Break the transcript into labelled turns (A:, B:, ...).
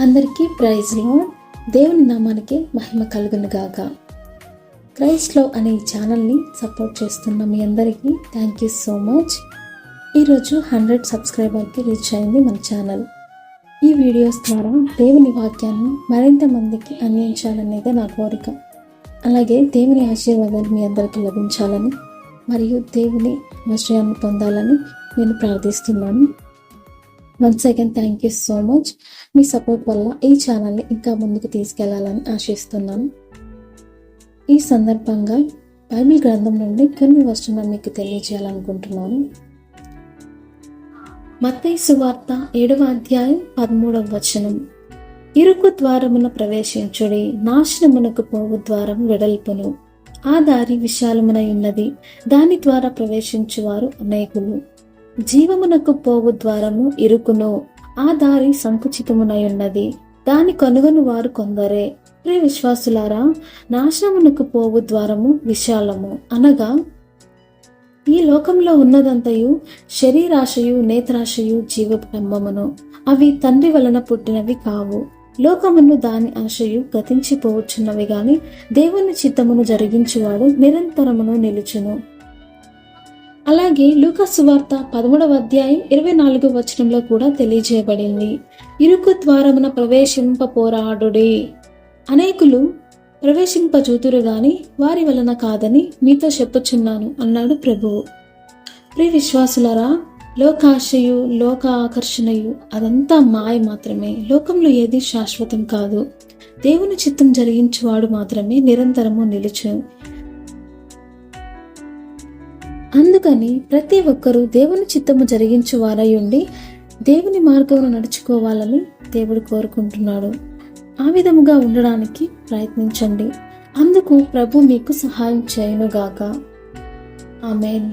A: అందరికీ praise lord. దేవుని నామానికి మహిమ కలుగును గాక. క్రైస్ట్ లవ్ అనే ఈ ఛానల్ని సపోర్ట్ చేస్తున్న మీ అందరికీ థ్యాంక్ యూ సో మచ్. ఈరోజు 100 సబ్స్క్రైబర్కి రీచ్ అయింది మన ఛానల్. ఈ వీడియోస్ ద్వారా దేవుని వాక్యాన్ని మరింత మందికి అందించాలనేదే నా కోరిక. అలాగే దేవుని ఆశీర్వాదాలు మీ అందరికీ లభించాలని మరియు దేవుని ఆశ్రయాన్ని పొందాలని నేను ప్రార్థిస్తున్నాను. Once again thank you so much. Me support వల్ల ఈ ఛానల్ని ఇంకా ముందుకు తీసుకెళ్లాలని ఆశిస్తున్నాను. ఈ సందర్భంగా బైబిల్ గ్రంథం నుండి కొన్ని వచనాలు మీకు తెలియజేయాలనుకుంటున్నాను. మత్తయి సువార్త 7వ అధ్యాయం 13వ వచనం. ఇరుకు ద్వారమున ప్రవేశించుడి, నాశనమునకు పోవు ద్వారం వెడల్పును, ఆ దారి విశాలమునై ఉన్నది, దాని ద్వారా ప్రవేశించువారు అనేకులు. జీవమునకు పోవు ద్వారము ఇరుకును, ఆ దారి సంకుచితమునై ఉన్నది, దాని కనుగొను వారు కొందరే. ప్రియ విశ్వాసులారా, నాశనమునకు పోవు ద్వారము విశాలము అనగా ఈ లోకంలో ఉన్నదంతయు శరీరాశయు నేత్రాశయు జీవబ్రహ్మమును, అవి తండ్రి వలన పుట్టినవి కావు. లోకమును దాని ఆశయు గతించిపోవచ్చున్నవి గాని దేవుని చిత్తమును జరిగించువాడు నిరంతరమును నిలుచును. అలాగే లూకా సువార్త 13వ అధ్యాయం 24వ వచనంలో కూడా తెలియజేయబడింది, ఇరుకు ద్వారమున ప్రవేశింప పోరాడుడి, అనేకులు ప్రవేశింపజూతురు గాని వారి వలన కాదని మీతో చెప్పుచున్నాను అన్నాడు ప్రభువు. ప్రియ విశ్వాసులారా, లోకాశయు లోక ఆకర్షణయు అదంతా మాయ మాత్రమే. లోకంలో ఏది శాశ్వతం కాదు. దేవుని చిత్తం జరిగించువాడు మాత్రమే నిరంతరము నిలుచు. అందుకని ప్రతి ఒక్కరూ దేవుని చిత్తము జరిగించు వారై ఉండి దేవుని మార్గమును నడుచుకోవాలని దేవుడు కోరుకుంటున్నాడు. ఆ విధముగా ఉండడానికి ప్రయత్నించండి. అందుకు ప్రభు మీకు సహాయం చేయునుగాక. ఆమేన్.